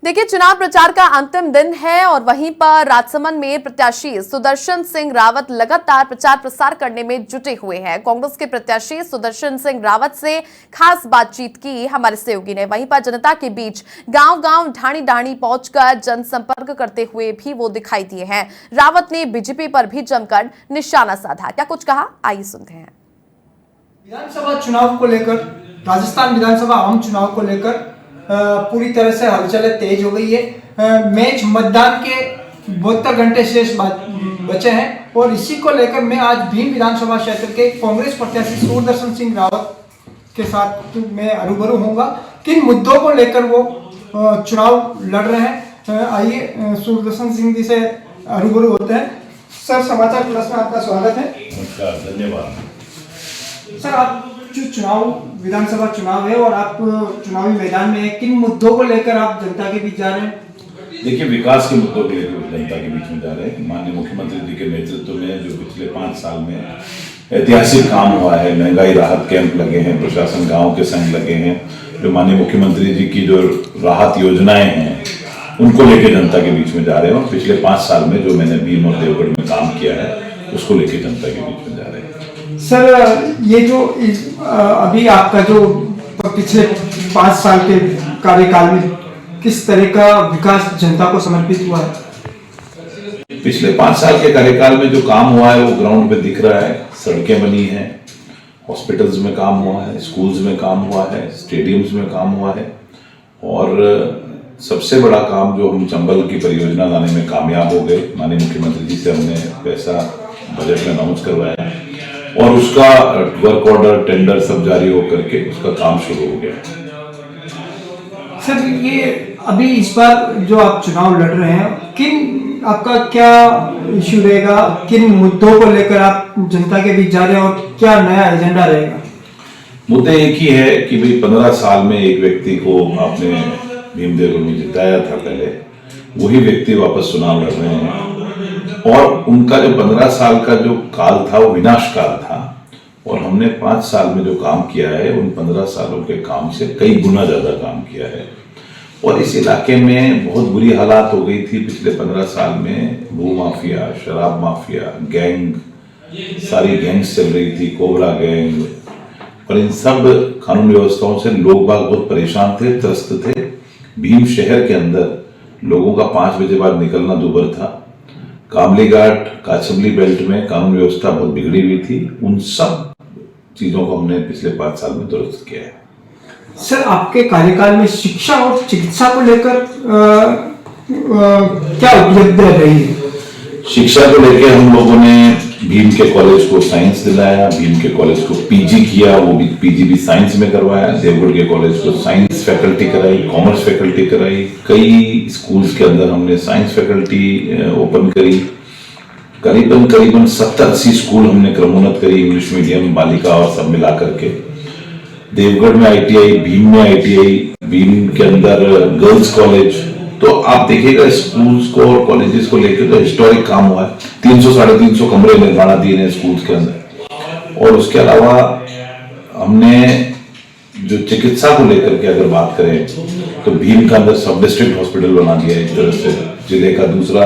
देखिए, चुनाव प्रचार का अंतिम दिन है और वहीं पर राजसमंद में प्रत्याशी सुदर्शन सिंह रावत लगातार प्रचार प्रसार करने में जुटे हुए हैं। कांग्रेस के प्रत्याशी सुदर्शन सिंह रावत से खास बातचीत की हमारे सहयोगी ने। वहीं पर जनता के बीच गांव-गांव, ढाणी-ढाणी पहुंचकर जनसंपर्क करते हुए भी वो दिखाई दिए हैं। रावत ने बीजेपी पर भी जमकर निशाना साधा। क्या कुछ कहा, आइए सुनते हैं। विधानसभा चुनाव को लेकर, राजस्थान विधानसभा आम चुनाव को लेकर पूरी तरह से हलचलें तेज हो गई है। मैच मतदान के 72 घंटे शेष बचे हैं और इसी को लेकर मैं आज भीम विधानसभा क्षेत्र के कांग्रेस प्रत्याशी सुदर्शन सिंह रावत के साथ मैं रूबरू होऊंगा। किन मुद्दों को लेकर वो चुनाव लड़ रहे हैं, आइए सुदर्शन सिंह जी से रूबरू होते हैं। सर, समाचार प्लस में आपका स्वागत है। नमस्कार, धन्यवाद। सर, आप जो चुनाव विधानसभा चुनाव है और आप चुनावी मैदान में हैं, किन मुद्दों को लेकर आप जनता के बीच जा रहे हैं? देखिए, विकास के मुद्दों के लेकर जनता के बीच में जा रहे हैं। माननीय मुख्यमंत्री जी के नेतृत्व में जो पिछले 5 साल में ऐतिहासिक काम हुआ है, महंगाई राहत कैंप लगे हैं, प्रशासन गाँव के संग लगे हैं, जो माननीय मुख्यमंत्री जी की जो राहत योजनाएं हैं उनको लेकर जनता के बीच में जा रहे हैं। और पिछले 5 साल में जो मैंने भीम और देवगढ़ में काम किया है उसको लेकर जनता के बीच में जा रहे हैं। सर, ये जो अभी आपका जो पिछले 5 साल के कार्यकाल में किस तरह का विकास जनता को समर्पित हुआ है? पिछले 5 साल के कार्यकाल में जो काम हुआ है वो ग्राउंड पे दिख रहा है। सड़कें बनी हैं, हॉस्पिटल्स में काम हुआ है, स्कूल्स में काम हुआ है, स्टेडियम्स में काम हुआ है और सबसे बड़ा काम जो हम चंबल की परियोजना लाने में कामयाब हो गए, माननीय मुख्यमंत्री जी से हमने पैसा बजट में अनाउंस करवाया और उसका वर्क ऑर्डर, टेंडर सब जारी होकर के उसका काम शुरू हो गया। सर, ये अभी इस बार जो आप चुनाव लड़ रहे हैं, आपका क्या इश्यू रहेगा, किन मुद्दों को लेकर आप जनता के बीच जा रहे हैं और क्या नया एजेंडा रहेगा? मुद्दे एक ही है कि भाई 15 साल में एक व्यक्ति को आपने भीमदेव में जिताया था पहले, वही व्यक्ति वापस चुनाव लड़ रहे हैं और उनका जो 15 साल का जो काल था वो विनाश काल था और हमने 5 साल में जो काम किया है उन 15 सालों के काम से कई गुना ज्यादा काम किया है। और इस इलाके में बहुत बुरी हालात हो गई थी पिछले 15 साल में। भू माफिया, शराब माफिया, गैंग, सारी गैंग्स चल रही थी, कोबरा गैंग, और इन सब कानून व्यवस्थाओं से लोग बाग बहुत परेशान थे, त्रस्त थे। भीम शहर के अंदर लोगों का 5 बजे बाद निकलना दूभर था। कामली घाट, काचमली बेल्ट में कानून व्यवस्था बहुत बिगड़ी हुई थी। उन सब चीजों को हमने पिछले 5 साल में दुरुस्त किया है। सर, आपके कार्यकाल में शिक्षा और चिकित्सा को लेकर क्या उपलब्धि रही है? शिक्षा को लेकर हम लोगों ने भीम के कॉलेज को साइंस दिलाया, भीम के कॉलेज को पीजी किया, वो भी पीजी भी साइंस में करवाया। देवगढ़ के कॉलेज को साइंस फैकल्टी कराई, कॉमर्स फैकल्टी कराई। कई स्कूल्स के अंदर हमने साइंस फैकल्टी ओपन करी। करीबन 70-80 स्कूल हमने क्रमोन्नत करी, इंग्लिश मीडियम, बालिका और सब मिला करके। देवगढ़ में ITI, भीम में ITI, भीम के अंदर गर्ल्स कॉलेज। तो आप देखिएगा स्कूल्स को और कॉलेजेस को लेकर तो हिस्टोरिक काम हुआ है। 300-350 कमरे निर्माणाधीन है स्कूल्स के अंदर। और उसके अलावा हमने जो चिकित्सा को लेकर के अगर बात करें तो भीम का अंदर सब डिस्ट्रिक्ट हॉस्पिटल बना दिया है। एक तरह से जिले का दूसरा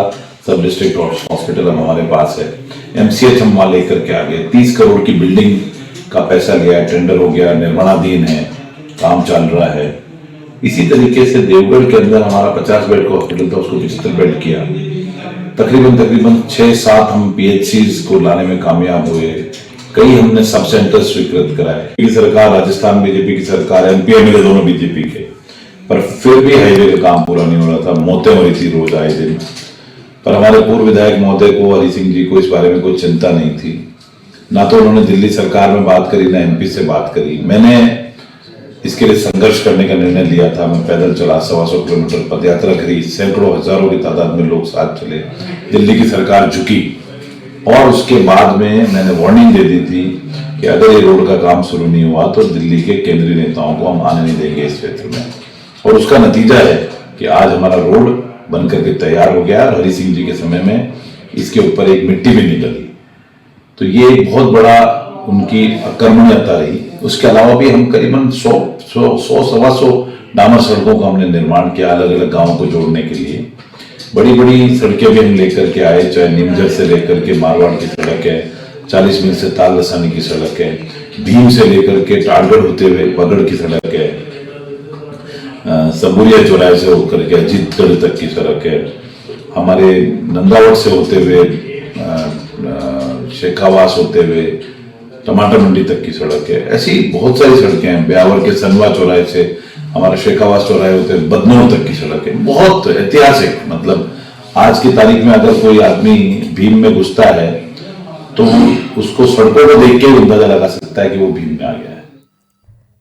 सब डिस्ट्रिक्ट हॉस्पिटल अब हमारे पास है। MCH हम वहां लेकर के आ गए। 30 करोड़ की बिल्डिंग का पैसा लिया है, टेंडर हो गया, निर्माणाधीन है, काम चल रहा है। इसी तरीके से देवगढ़ के अंदर हमारा 50 बेड का हॉस्पिटल था, उसको 75 बेड किया। तकरीबन 6-7 हम PHCs को लाने में कामयाब हुए। कई हमने सब सेंटर स्वीकृत कराए। सरकार राजस्थान बीजेपी की सरकार, MP MLA दोनों बीजेपी के, पर फिर भी हाईवे का काम पूरा नहीं हो रहा था। मौतें हो रही थी रोज आए दिन। पर हमारे पूर्व विधायक महोदय को, हरि सिंह जी को इस बारे में कोई चिंता नहीं थी। ना तो उन्होंने दिल्ली सरकार में बात करी, ना MP से बात करी। मैंने इसके लिए संघर्ष करने का निर्णय लिया था। मैं पैदल चला, 125 किलोमीटर पदयात्रा करी, सैकड़ों हजारों की तादाद में लोग साथ चले। दिल्ली की सरकार झुकी और उसके बाद में मैंने वार्निंग दे दी थी कि अगर ये रोड का काम शुरू नहीं हुआ तो दिल्ली के केंद्रीय नेताओं को हम आने नहीं देंगे इस क्षेत्र में। और उसका नतीजा है कि आज हमारा रोड बनकर के तैयार हो गया। हरि सिंह जी के समय में इसके ऊपर एक मिट्टी भी निकली। तो ये एक बहुत बड़ा उनकी अकर्मण्यता रही। उसके अलावा भी हम करीबन 100-125 डामर सड़कों का हमने निर्माण किया अलग अलग गांवों को जोड़ने के लिए। बड़ी बड़ी सड़कें भी हम लेकर के आए, चाहे निमजर से लेकर के मारवाड़ की सड़क है, 40 मील से ताल लसानी की सड़क है, भीम से लेकर के टालगढ़ होते हुए पगड़ की सड़क है, सबुरिया चौराहे से होकर के अजीतगढ़ तक की सड़क है, हमारे नंदावट से होते हुए शेखावास होते हुए टमाटर मंडी तक की सड़क है। ऐसी बहुत सारी सड़कें हैं। ब्यावर के सनवा चौराहे से हमारा शेखावास चौराहे होते हुए बदनौर तक की सड़क है। बहुत ऐतिहासिक, मतलब आज की तारीख में अगर कोई आदमी भीम में घुसता है तो उसको सड़कों को देख के ही अंदाजा लगा सकता है कि वो भीम में आ गया है।